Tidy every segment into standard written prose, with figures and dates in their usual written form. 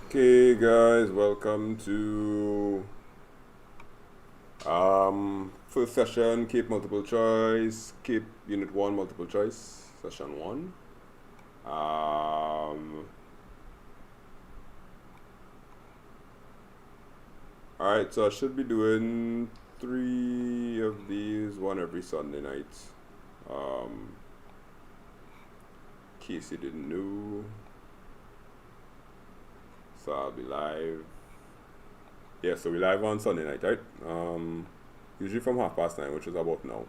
Okay guys, welcome to first session, Cape multiple choice, Cape unit 1 multiple choice, session 1. Alright, so I should be doing 3 of these, one every Sunday night. In case you didn't know. So I'll be live. Yeah, so we live on Sunday night, right? Usually from 9:30, which is about now.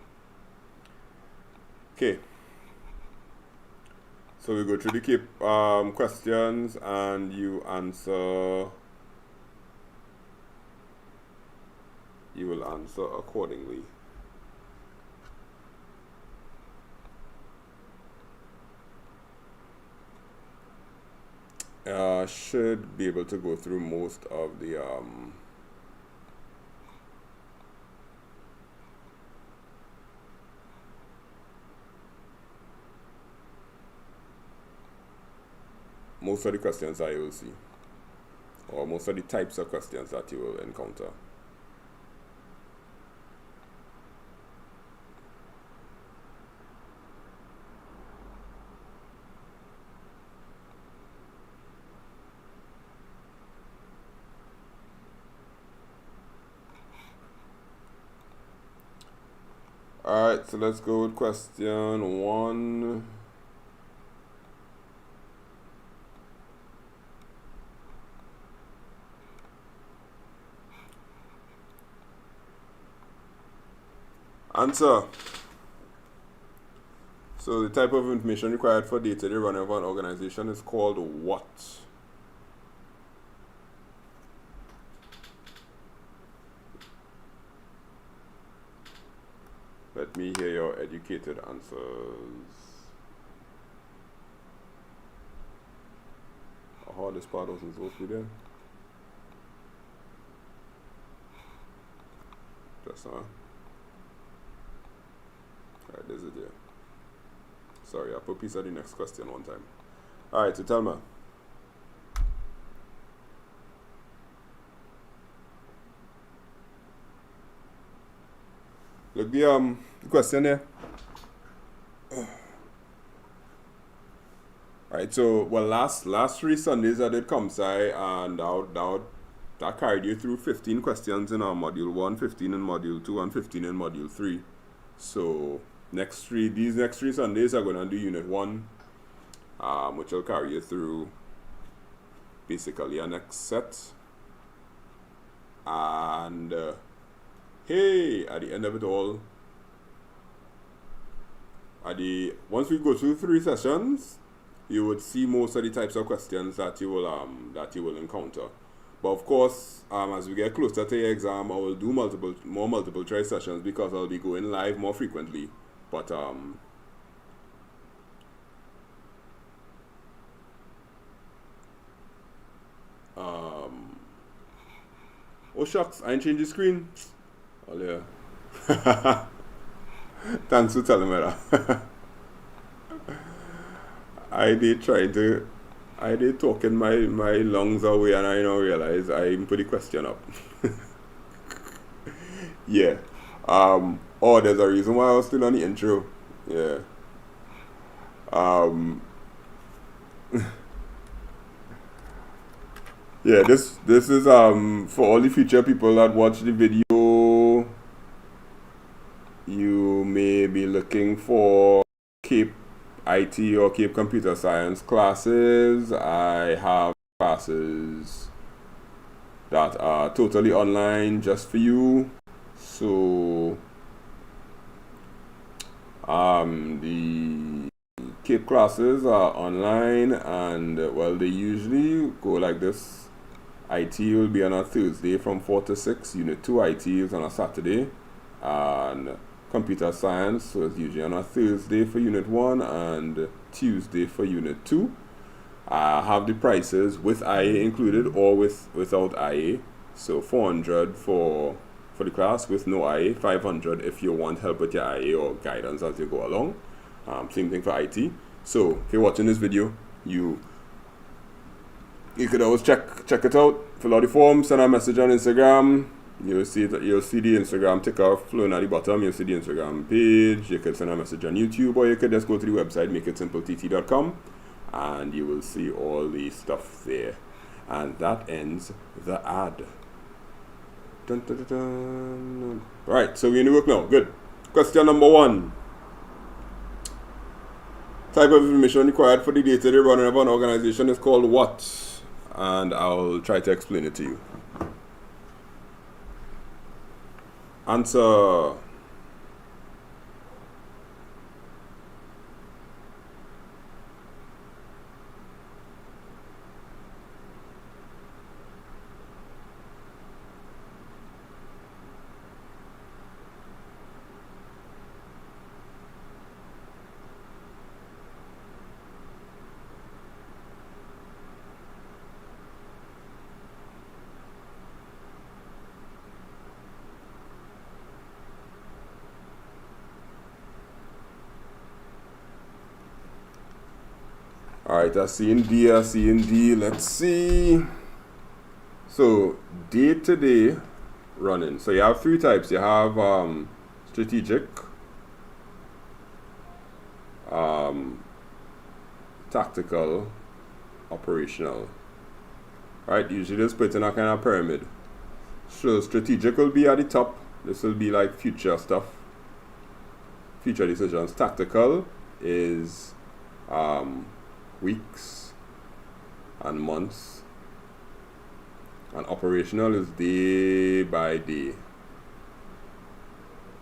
Okay. So we go through the Cape questions and you answer. You will answer accordingly. Should be able to go through most of the questions that you will see, or most of the types of questions that you will encounter. Alright, so let's go with question 1. Answer. So the type of information required for day-to-day running of an organization is called what? Let me hear your educated answers. Oh, this part wasn't supposed to be there. Just Alright, this is there. Sorry, I put piece of the next question one time. Alright, so tell me. Look the question there. Alright, so well last 3 Sundays I did ComSci and that carried you through 15 questions in our module 1, 15 in module 2, and 15 in module 3. So these next 3 Sundays are gonna do unit 1, which will carry you through basically our next set. And hey, at the end of it all, once we go through 3 sessions, you would see most of the types of questions that you will encounter. But of course, as we get closer to your exam, I will do more multiple choice sessions because I'll be going live more frequently. But oh shucks, I ain't changed the screen. Oh yeah. Thanks for telling me that. I did talking my lungs away and I now realize I put the question up. Yeah. Oh, there's a reason why I was still on the intro. Yeah. Yeah, this is for all the future people that watch the video, you may be looking for Cape IT or Cape Computer Science classes. I have classes that are totally online just for you. So the Cape classes are online and well, they usually go like this. IT will be on a Thursday from 4 to 6. Unit 2 IT is on a Saturday. And Computer Science, so it's usually on a Thursday for Unit 1 and Tuesday for Unit 2. I have the prices with IA included or without IA. So 400 for the class with no IA, 500 if you want help with your IA or guidance as you go along. Same thing for IT. So if you're watching this video, you you could always check it out. Fill out the form, send a message on Instagram. You'll see the Instagram ticker flowing at the bottom. You'll see the Instagram page. You could send a message on YouTube, or you could just go to the website makeITsimpleTT.com, and you will see all the stuff there. And that ends the ad. Dun, dun, dun, dun. Right, so we're in the work now. Good. Question number 1. Type of information required for the day-to-day running of an organization is called what? And I'll try to explain it to you. Answer. Alright, I see in D. Let's see. So, day-to-day running. So, you have 3 types. You have strategic, tactical, operational. Right, usually it's put in a kind of pyramid. So, strategic will be at the top. This will be like future stuff, future decisions. Tactical is weeks and months, and operational is day by day.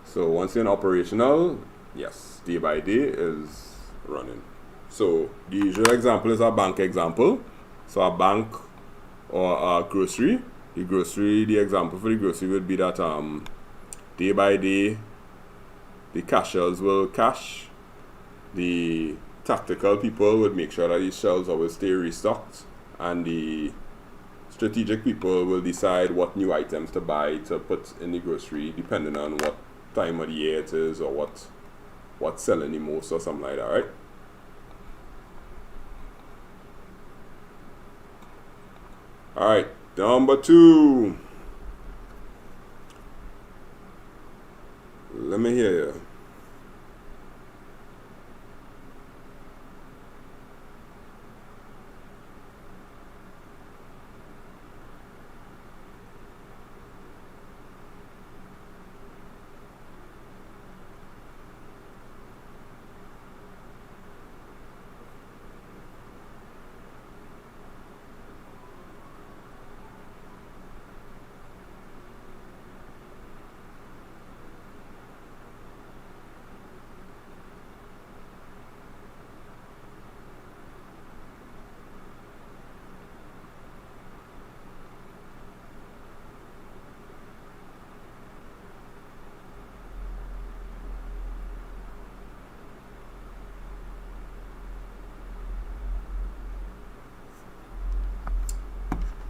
So once you're in operational, yes, day by day is running. So the usual example is a bank example. So a bank or a grocery. The example for the grocery would be that day by day the cashiers will cash. The tactical people would make sure that these shelves always stay restocked, and the strategic people will decide what new items to buy to put in the grocery depending on what time of the year it is, or what's selling the most, or something like that, right? Alright, number 2. Let me hear you.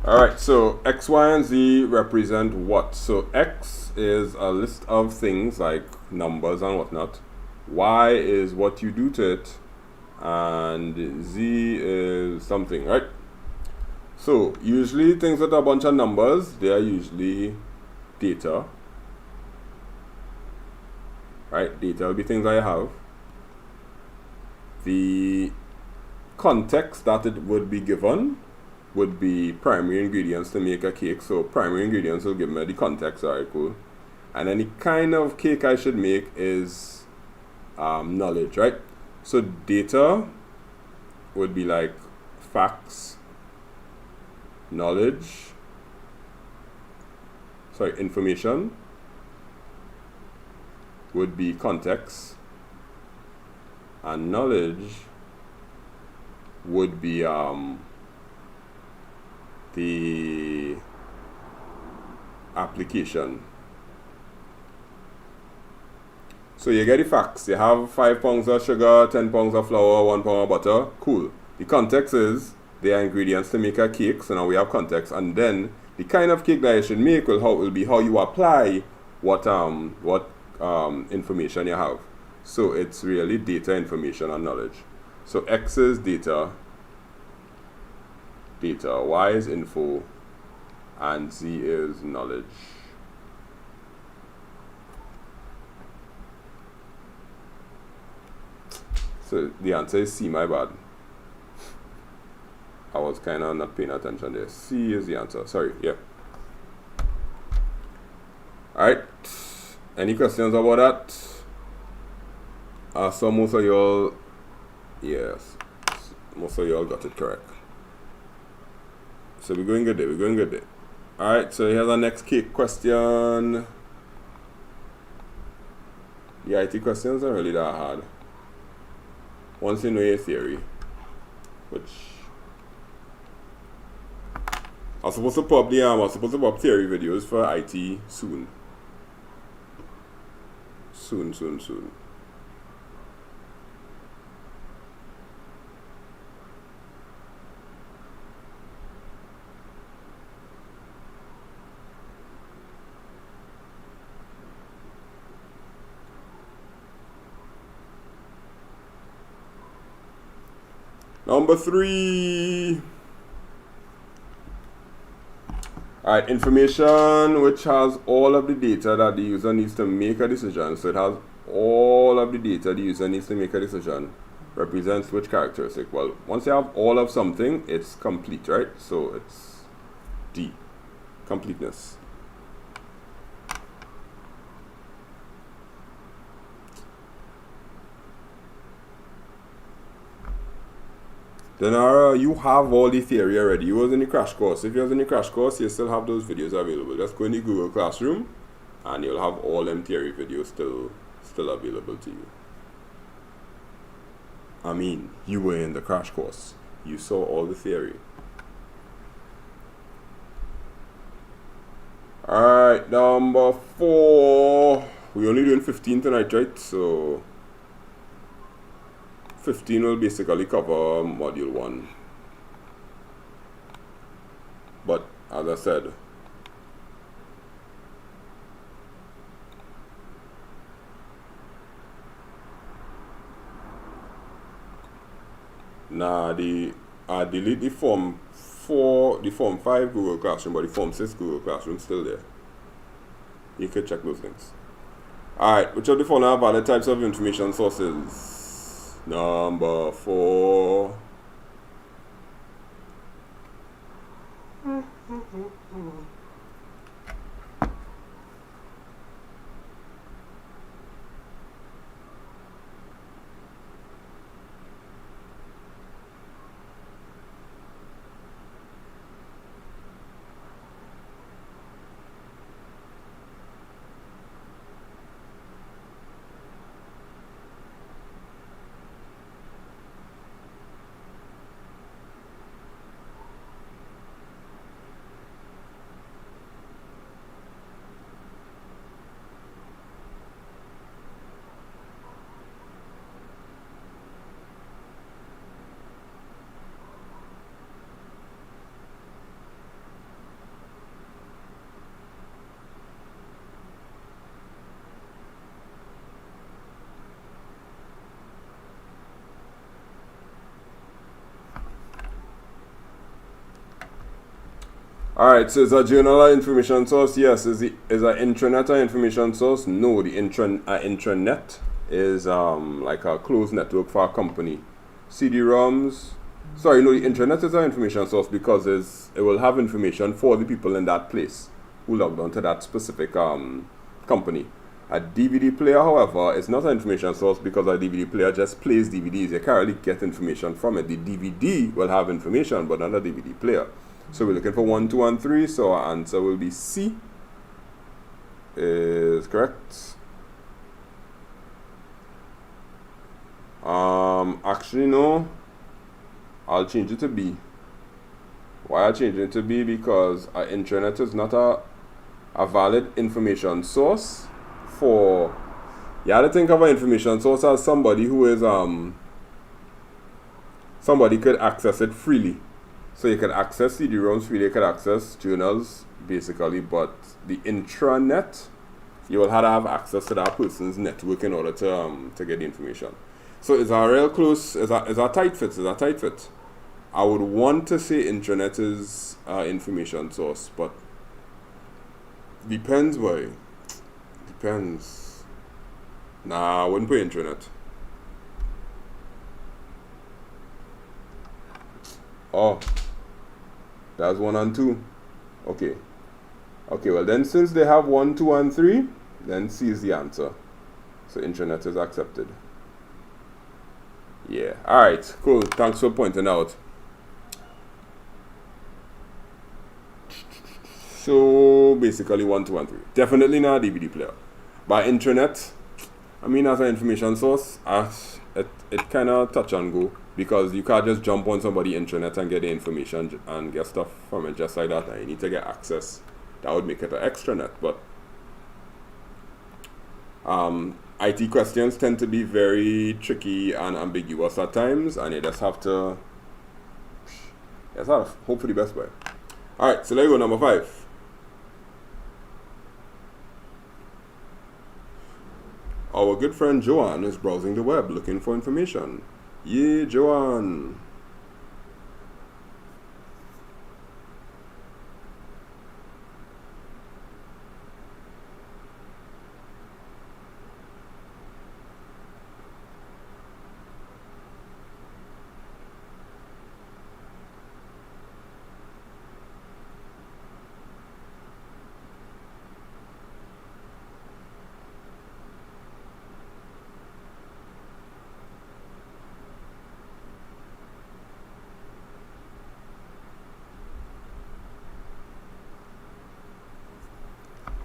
Alright, so X, Y, and Z represent what? So X is a list of things like numbers and whatnot. Y is what you do to it. And Z is something, right? So usually things with a bunch of numbers, they are usually data. Right? Data will be things I have. The context that it would be given would be primary ingredients to make a cake. So primary ingredients will give me the context. Alright, cool. And then the kind of cake I should make is knowledge, right? So data would be like facts, knowledge, information would be context, and knowledge would be the application. So you get the facts. You have 5 pounds of sugar, 10 pounds of flour, 1 pound of butter. Cool. The context is there are ingredients to make a cake. So now we have context. And then the kind of cake that you should make will be how you apply what information you have. So it's really data, information, and knowledge. So X is data, data, Y is info, and Z is knowledge. So the answer is C, my bad. I was kind of not paying attention there. C is the answer. Sorry, yeah. Alright. Any questions about that? So most of y'all, yes, most of y'all got it correct. So we're going good there, we're going good there. Alright, so here's our next cake question. The IT questions are really that hard. Once you know your theory, which I'm supposed to probably I'm supposed to pop theory videos for IT soon. Soon. Number 3. Alright, information which has all of the data that the user needs to make a decision. So it has all of the data the user needs to make a decision. Represents which characteristic? Well, once you have all of something, it's complete, right? So it's D, completeness. Then you have all the theory already. You was in the crash course. If you was in the crash course, you still have those videos available. Just go in the Google Classroom and you'll have all them theory videos still available to you. I mean, you were in the crash course. You saw all the theory. Alright, number 4. We're only doing 15 tonight, right? So 15 will basically cover module 1. But as I said, delete the form 4, the form 5 Google Classroom, but the form 6 Google Classroom still there. You can check those links. Alright, which of the following are valid types of information sources? Number 4. Alright, so is a journal an information source? Yes. Is an intranet an information source? No, the intranet is like a closed network for a company. CD-ROMs, sorry, no, the intranet is an information source because it will have information for the people in that place who logged on to that specific company. A DVD player, however, is not an information source because a DVD player just plays DVDs. You can't really get information from it. The DVD will have information, but not a DVD player. So we're looking for 1, 2, and 3. So our answer will be C. Is correct. Actually no. I'll change it to B. Why I change it to B? Because our intranet is not a valid information source for. You have to think of an information source as somebody who is somebody could access it freely. So you can access CD-ROMs freely, you can access journals basically, but the intranet, you will have to have access to that person's network in order to get the information. So is a real close, is a tight fit, I would want to say intranet is information source, but depends, boy. Depends. Nah, I wouldn't put intranet. Oh, that's 1 and 2. Okay. Okay, well then since they have 1, 2, and 3, then C is the answer. So intranet is accepted. Yeah. Alright, cool. Thanks for pointing out. So basically 1, 2, and 3. Definitely not a DVD player. But intranet, I mean, as an information source, it kind of touch and go, because you can't just jump on somebody's intranet and get the information and get stuff from it just like that. And you need to get access. That would make it an extranet. But IT questions tend to be very tricky and ambiguous at times, and you just have to hope for the best way. Alright, so let's go number 5. Our good friend Joanne is browsing the web looking for information. Yay, Joanne!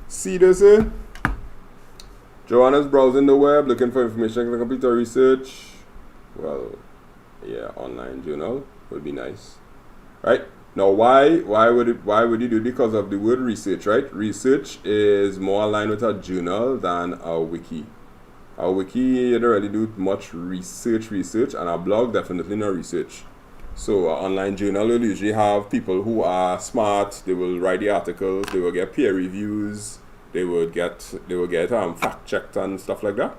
See this here? Joanna's browsing the web looking for information to complete her research. Well, yeah, online journal would be nice, right? Now, why would you do it? Because of the word research, right? Research is more aligned with a journal than a wiki. A wiki, you don't really do much research, and a blog definitely not research. So an online journal will usually have people who are smart. They will write the articles. They will get peer reviews. They will get fact checked and stuff like that.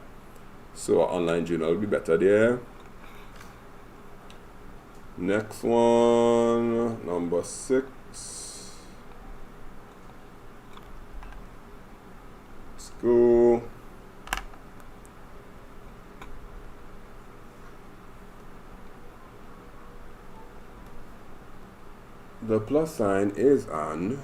So an online journal will be better there. Next one, number 6. Let's go. The plus sign is an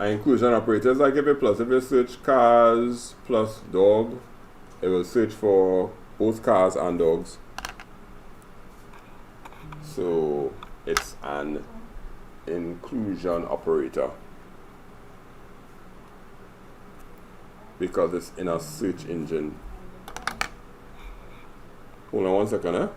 an inclusion operator is like if you search cars plus dog, it will search for both cars and dogs. So it's an inclusion operator because it's in a search engine. Hold on 1 second, eh?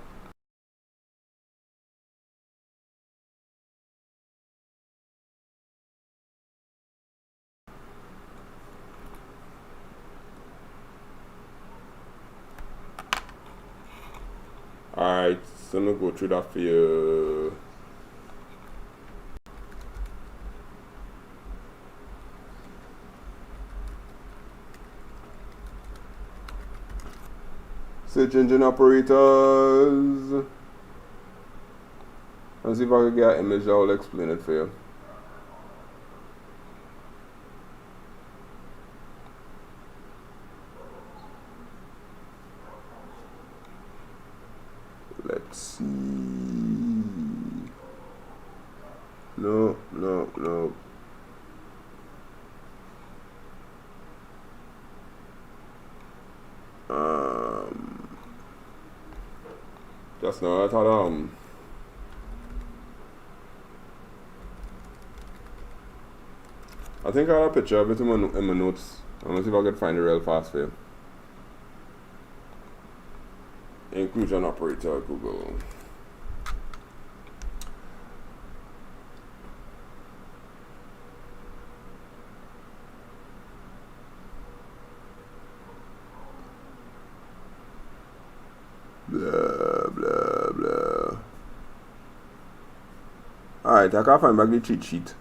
Alright, so I'm gonna go through that for you. Search engine operators. Let's see if I can get an image that will explain it for you. Let's see. No. Just now I thought I think I had a picture of it in my notes. I'm gonna see if I can find it real fast for you. Inclusion operator, Google. Blah, blah, blah. Alright, I can't find back the cheat sheet.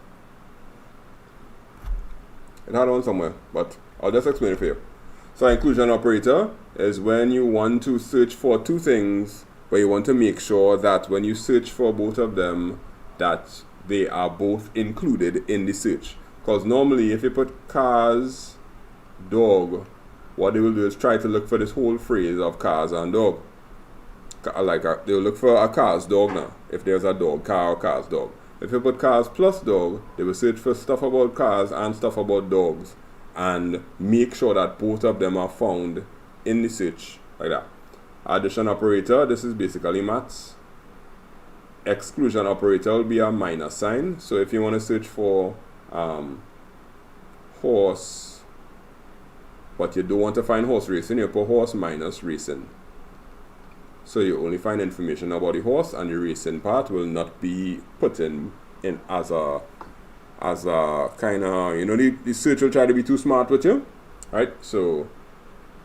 It had one somewhere, but I'll just explain it for you. So inclusion operator is when you want to search for two things, but you want to make sure that when you search for both of them, that they are both included in the search. Because normally if you put cars, dog, what they will do is try to look for this whole phrase of cars and dog. Like they'll look for a cars, dog now. If there's a dog, car or cars, dog. If you put cars plus dog, they will search for stuff about cars and stuff about dogs and make sure that both of them are found in the search, like that. Addition operator, this is basically maths. Exclusion operator will be a minus sign. So if you want to search for horse, but you don't want to find horse racing, you put horse minus racing. So you only find information about the horse, and the racing part will not be put in as a kind of, you know, the search will try to be too smart with you, right? So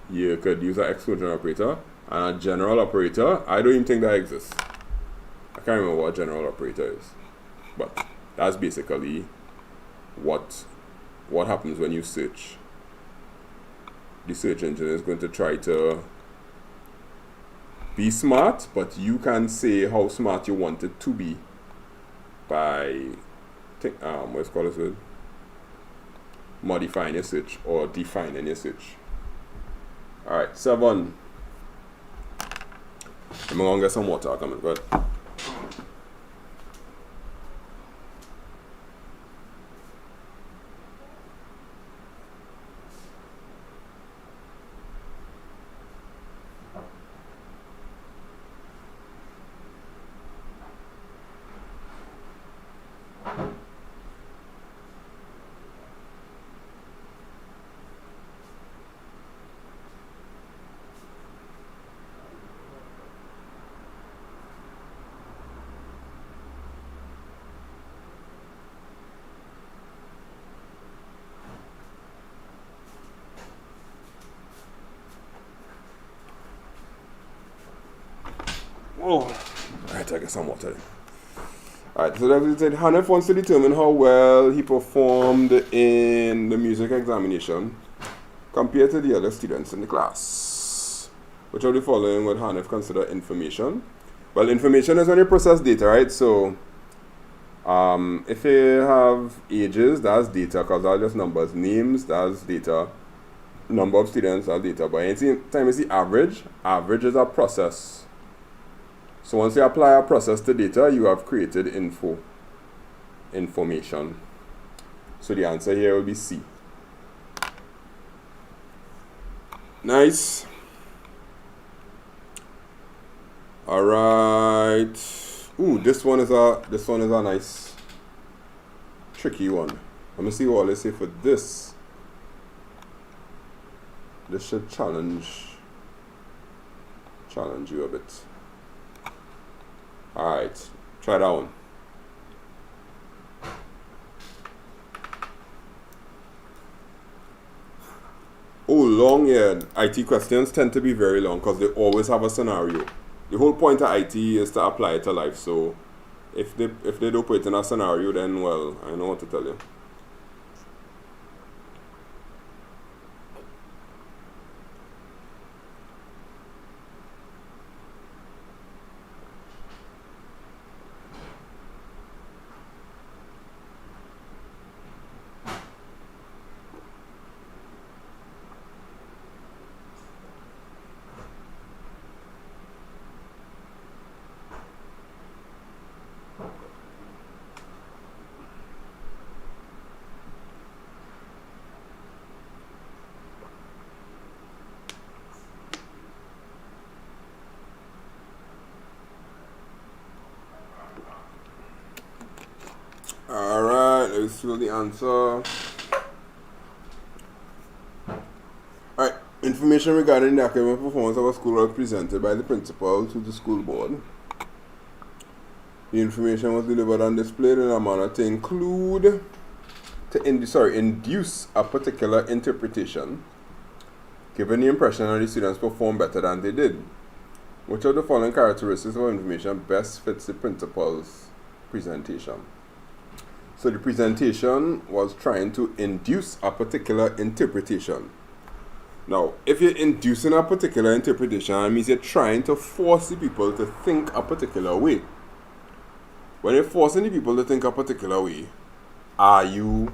you could use an exclusion operator. And a general operator, I don't even think that exists. I can't remember what a general operator is, but that's basically what happens when you search. The search engine is going to try to be smart, but you can say how smart you want it to be by what's called this word? Modifying your search or defining your search. Alright, 7. I'm gonna get some water coming, good. Oh, alright, I get some water. Alright, so that said, Hanif wants to determine how well he performed in the music examination compared to the other students in the class. Which of the following would Hanif consider information? Well, information is when you process data, right? So, if you have ages, that's data, because that's just numbers. Names, that's data. Number of students, that's data. But anytime you see average is a process. So once you apply a process to data, you have created information. So the answer here will be C. Nice. All right. Ooh, this one is a nice tricky one. Let me see what they say for this. This should challenge you a bit. Alright, try that one. Oh, long, yeah. IT questions tend to be very long because they always have a scenario. The whole point of IT is to apply it to life. So if they don't put it in a scenario, then, well, I know what to tell you. Alright, let's see the answer. Alright, Information regarding the academic performance of a school was presented by the principal to the school board. The information was delivered and displayed in a manner to induce a particular interpretation, giving the impression that the students performed better than they did. Which of the following characteristics of information best fits the principal's presentation? So the presentation was trying to induce a particular interpretation. Now, if you're inducing a particular interpretation, it means you're trying to force the people to think a particular way. When you're forcing the people to think a particular way, are you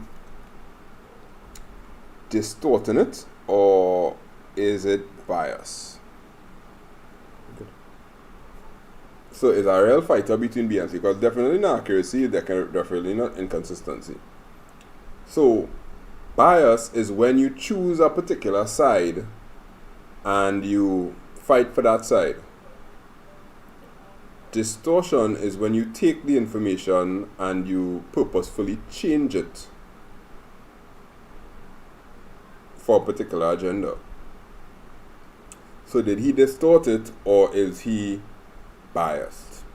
distorting it or is it bias? So it's a real fighter between B and C, because definitely not accuracy, definitely not inconsistency. So bias is when you choose a particular side and you fight for that side. Distortion is when you take the information and you purposefully change it for a particular agenda. So did he distort it or is he biased?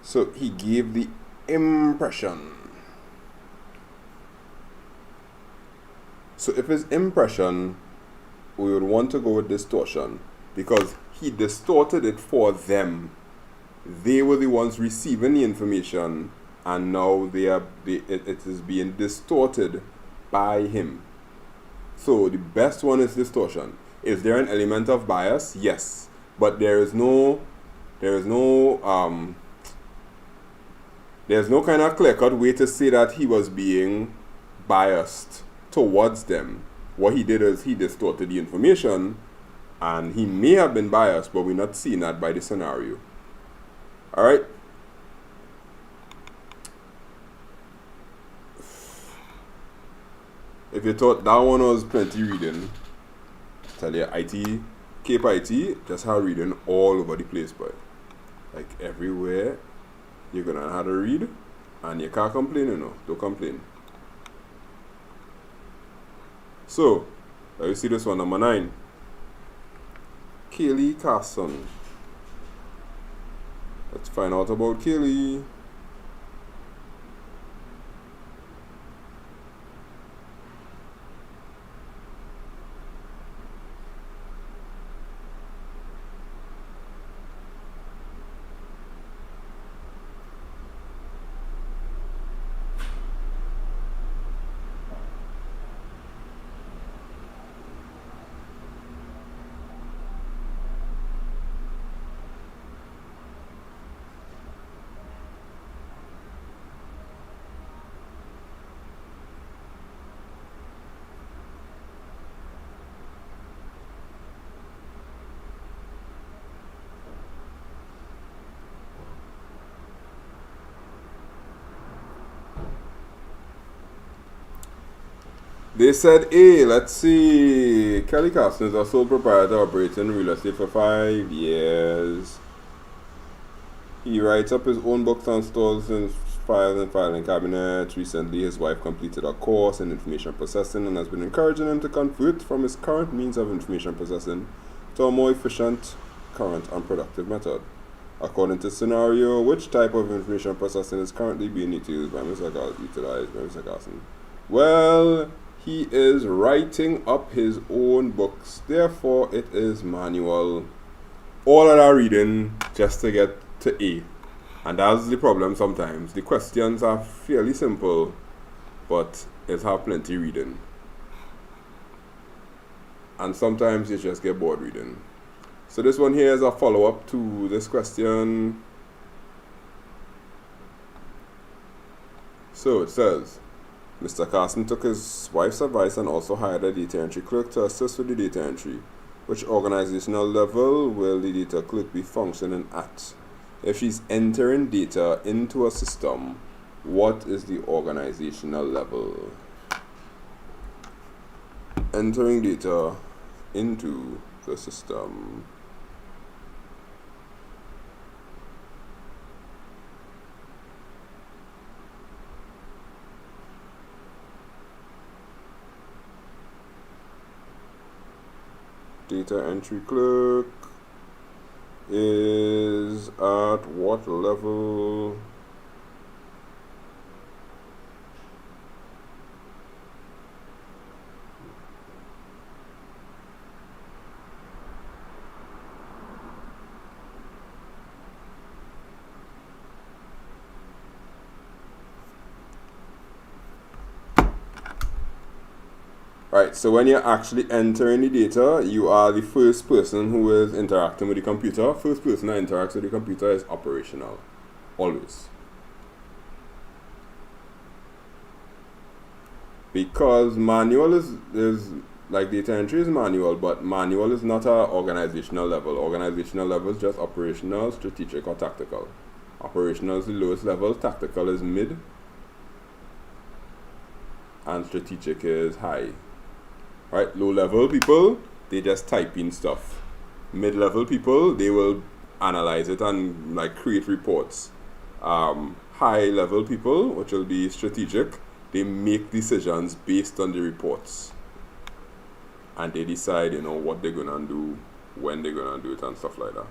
So he gave the impression. So if it's impression, we would want to go with distortion because he distorted it for them. They were the ones receiving the information and now it is being distorted by him. So the best one is distortion. Is there an element of bias? Yes. But there's no kind of clear-cut way to say that he was being biased towards them. What he did is he distorted the information and he may have been biased, but we're not seeing that by the scenario. Alright? If you thought that one was plenty reading, tell you IT, Cape IT, just have reading all over the place, boy. Like everywhere, you're gonna have to read, and you can't complain, you know. Don't complain. So, let me see this one, number 9. Kaylee Carson. Let's find out about Kaylee. They said, hey, let's see. Kelly Carson is a sole proprietor operating real estate for 5 years. He writes up his own books and stores and filing cabinets. Recently, his wife completed a course in information processing and has been encouraging him to convert from his current means of information processing to a more efficient, current, and productive method. According to scenario, which type of information processing is currently being utilized by Mr. Carson? Well, he is writing up his own books, therefore it is manual. All of that reading just to get to A. And that's the problem sometimes. The questions are fairly simple, but it's have plenty reading. And sometimes you just get bored reading. So this one here is a follow-up to this question. So it says, Mr. Carson took his wife's advice and also hired a data entry clerk to assist with the data entry. Which organizational level will the data clerk be functioning at? If she's entering data into a system, what is the organizational level? Entering data into the system. data entry clerk is at what level? Right, so when you're actually entering the data, you are the first person who is interacting with the computer. First person that interacts with the computer is operational, always. Because manual is like data entry is manual, but manual is not a organizational level. Organizational level is just operational, strategic, or tactical. Operational is the lowest level, tactical is mid, and strategic is high. Right, low level people, they just type in stuff. Mid level people, they will analyze it and like create reports. High level people, which will be strategic, they make decisions based on the reports, and they decide, you know, what they're gonna do, when they're gonna do it, and stuff like that.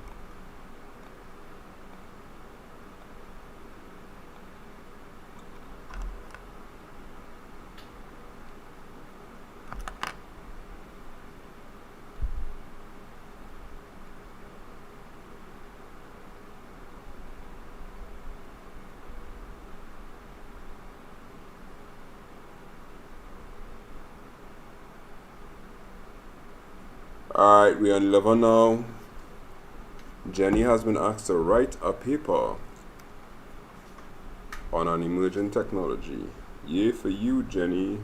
Alright, we're on level now. Jenny has been asked to write a paper on an emerging technology. Yay for you, Jenny.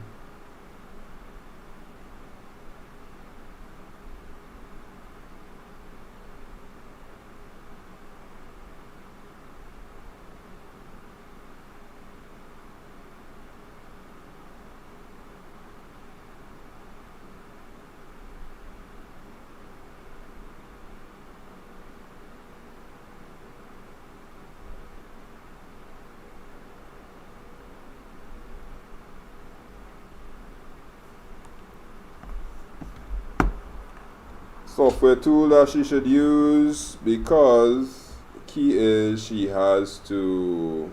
Software tool that she should use, because the key is she has to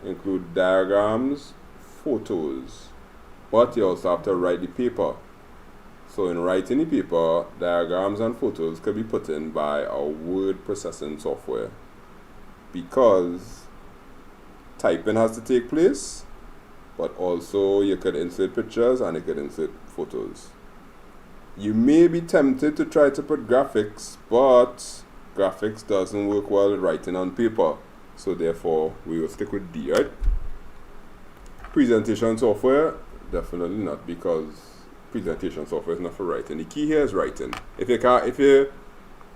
include diagrams, photos, but you also have to write the paper. So in writing the paper, diagrams and photos can be put in by a word processing software, because typing has to take place, but also you could insert pictures and you could insert photos. You may be tempted to try to put graphics, but graphics doesn't work well with writing on paper. So therefore, we will stick with D, right? Presentation software, definitely not, because presentation software is not for writing. The key here is writing. The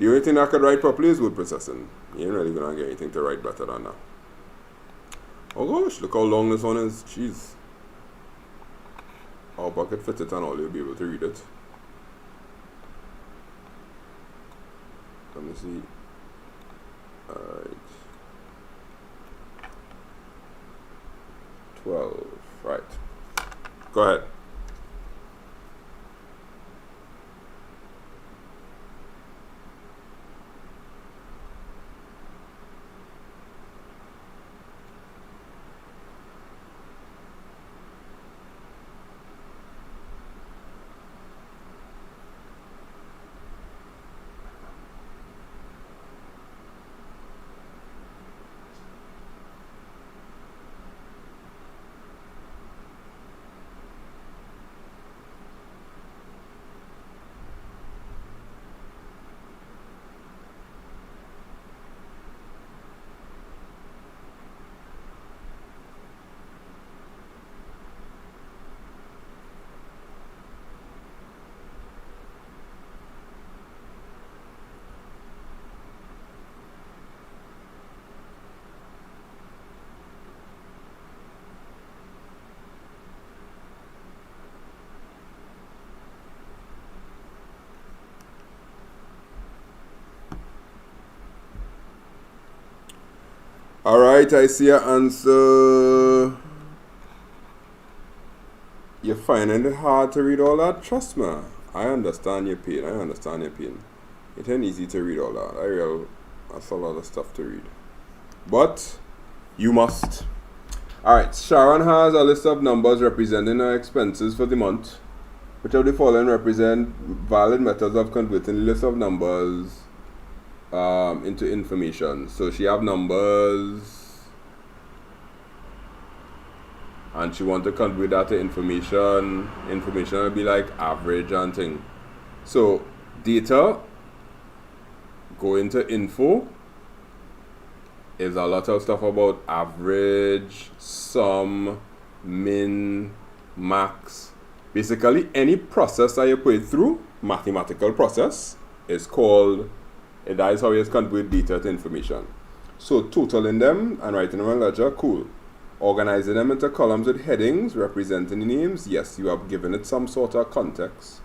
only thing that could write properly is word processing. You ain't really gonna get anything to write better than that. Oh gosh, look how long this one is. Jeez. Our bucket fit it and all, you'll be able to read it. Let me see. Alright. 12. Right. Go ahead. Alright, I see your answer. You're finding it hard to read all that? Trust me, I understand your pain. I understand your pain. It ain't easy to read all that. That's a lot of stuff to read. But you must. Alright, Sharon has a list of numbers representing her expenses for the month. Which of the following represent valid methods of converting the list of numbers into information? So she have numbers and she want to convert that to information. Information will be like average and thing. So data, go into info. Is a lot of stuff about average, sum, min, max. Basically, any process that you put it through, mathematical process, is called, that is how you convert data to information. So totaling them and writing them in a ledger, cool. Organizing them into columns with headings representing the names, yes, you have given it some sort of context.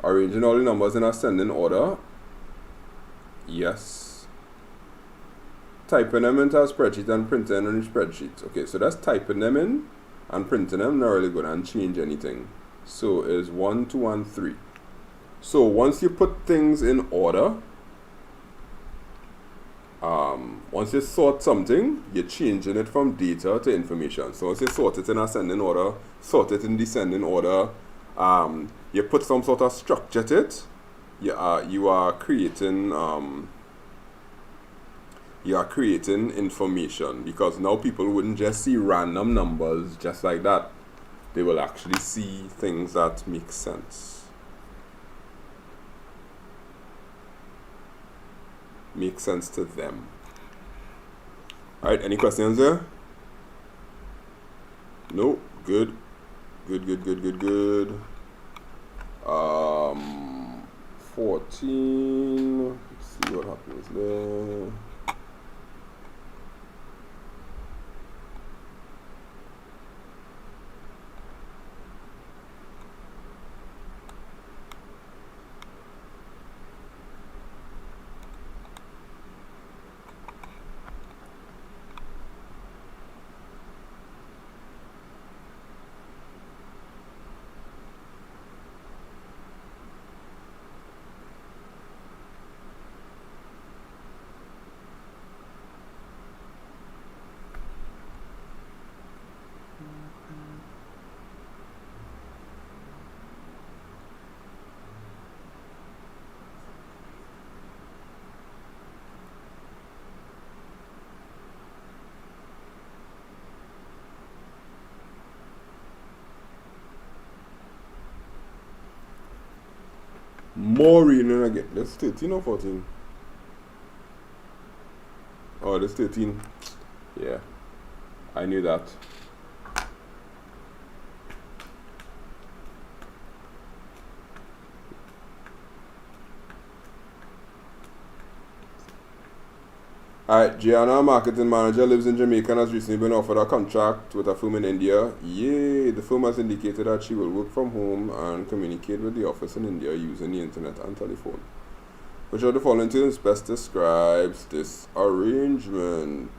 Arranging all the numbers in ascending order, yes. Typing them into a spreadsheet and printing them in spreadsheets. Okay, so that's typing them in and printing them, not really going to change anything. So is 1, 2, and 3. So once you put things in order, once you sort something, you're changing it from data to information. So once you sort it in ascending order, sort it in descending order, you put some sort of structure to it, you are creating information, because now people wouldn't just see random numbers just like that. They will actually see things that make sense. Make sense to them. Alright, any questions there? No? Good. Good. 14. Let's see what happens there. More reading again. That's 13 or 14? Oh, that's 13. Yeah, I knew that. Alright, Gianna, marketing manager, lives in Jamaica and has recently been offered a contract with a firm in India. Yay! The firm has indicated that she will work from home and communicate with the office in India using the internet and telephone. Which of the following things best describes this arrangement?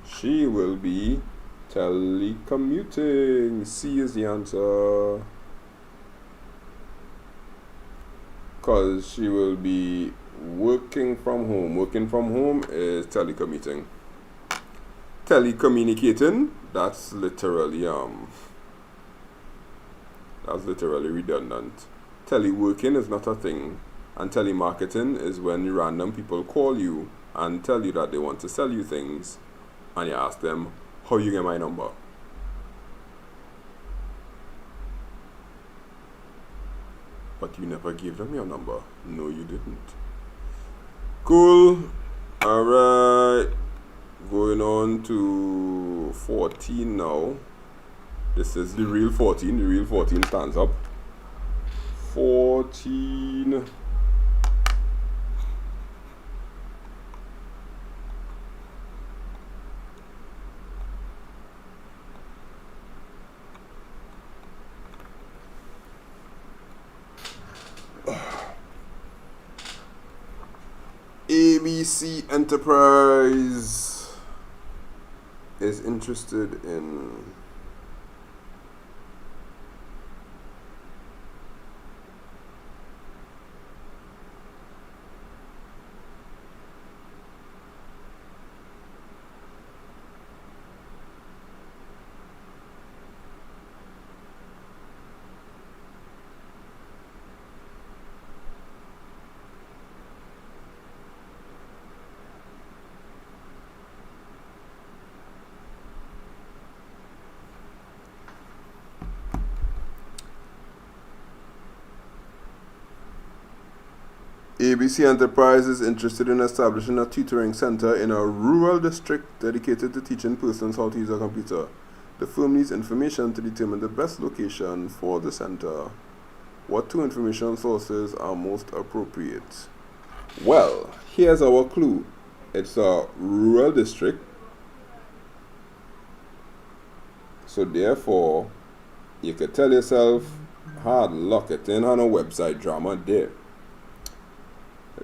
She will be telecommuting. C is the answer. Because she will be working from home. Working from home is telecommuting. Telecommunicating, that's literally redundant. Teleworking is not a thing, and telemarketing is when random people call you and tell you that they want to sell you things, and you ask them, how you get my number? But you never gave them your number. No, you didn't. Cool. Alright. Going on to 14 now. This is the real 14. The real 14 stands up. 14. ABC Enterprise is interested in ABC Enterprise is interested in establishing a tutoring center in a rural district dedicated to teaching persons how to use a computer. The firm needs information to determine the best location for the center. What two information sources are most appropriate? Well, here's our clue. It's a rural district. So therefore, you could tell yourself, hard luck, it ain't on a website drama there.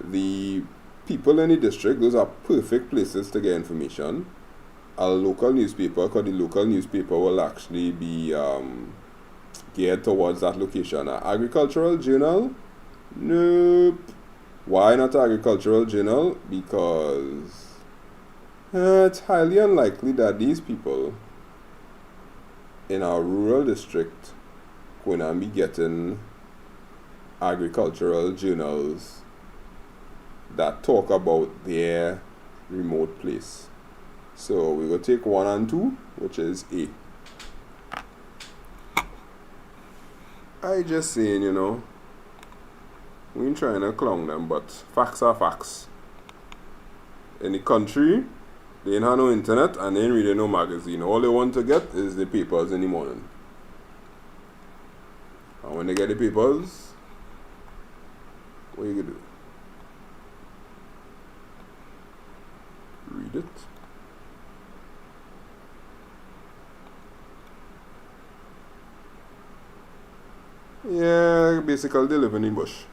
The people in the district, those are perfect places to get information. A local newspaper, because the local newspaper will actually be geared towards that location. An agricultural journal? Nope. Why not agricultural journal? Because it's highly unlikely that these people in our rural district going to be getting agricultural journals that talk about their remote place. So we will take 1 and 2, which is A. I just saying, you know, we ain't trying to clown them, but facts are facts. In the country, they ain't have no internet and they ain't reading no magazine. All they want to get is the papers in the morning. And when they get the papers, what you gonna do? Read it. Yeah, basically they live in the bush.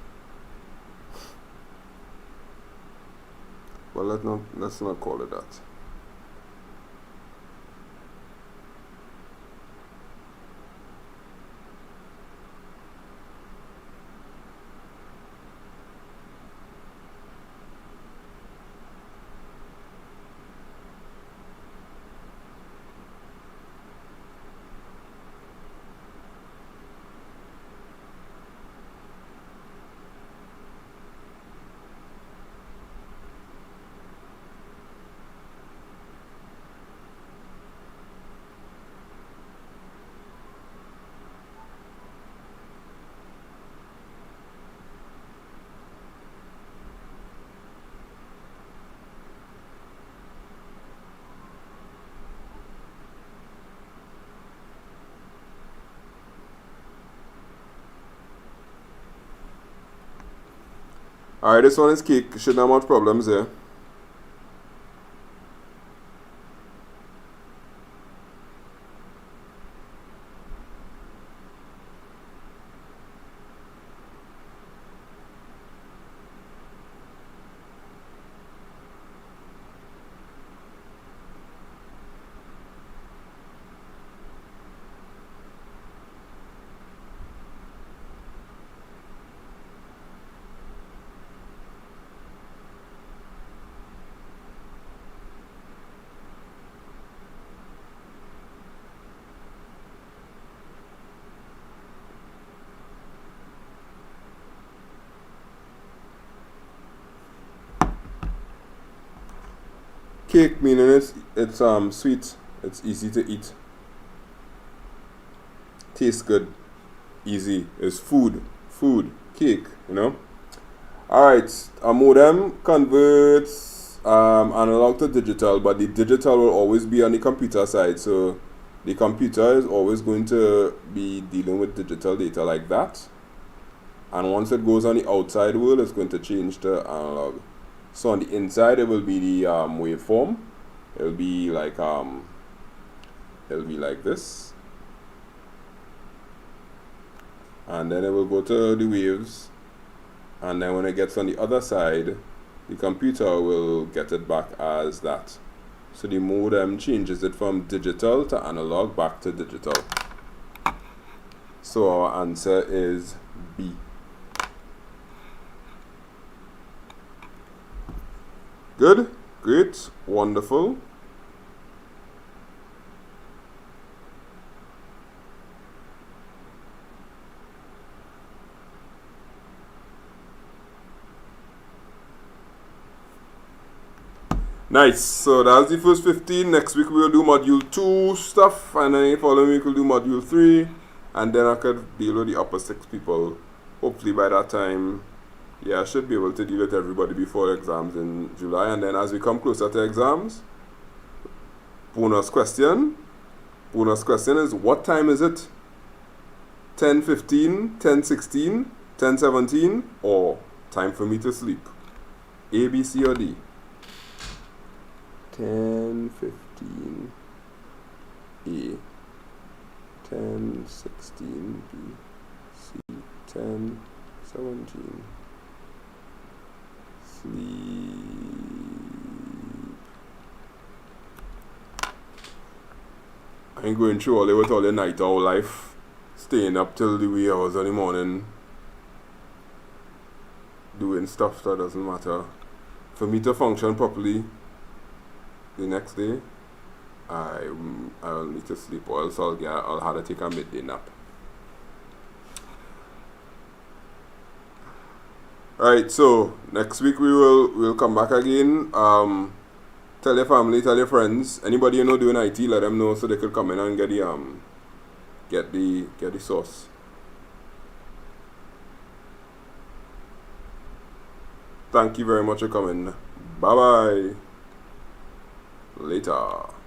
Well, let's not call it that. Alright, this one is cake. Shouldn't have much problems there. Cake meaning it's sweet, it's easy to eat, tastes good, easy, it's food, cake, you know. Alright, a modem converts analog to digital, but the digital will always be on the computer side, so the computer is always going to be dealing with digital data like that, and once it goes on the outside world, it's going to change to analog. So on the inside, it will be the waveform. It'll be like this, and then it will go to the waves, and then when it gets on the other side, the computer will get it back as that. So the modem changes it from digital to analog back to digital. So our answer is B. Good, great, wonderful. Nice, so that's the first 15. Next week we'll do module 2 stuff, and then the following week we'll do module 3, and then I could deal with the upper 6 people. Hopefully by that time Yeah, I should be able to deal with everybody before exams in July. And then as we come closer to exams, bonus question. Bonus question is, what time is it? 10:15, 10:16, 10:17, or time for me to sleep? A, B, C, or D? 10:15 A, 10:16 B, C, 10:17 sleep. I ain't going through all the night owl life, staying up till the wee hours of the morning, doing stuff that doesn't matter. For me to function properly the next day, I'll need to sleep, or else I'll have to take a midday nap. Alright, so next week we'll come back again. Tell your family, tell your friends, anybody you know doing IT, let them know so they could come in and get the source. Thank you very much for coming. Bye bye. Later.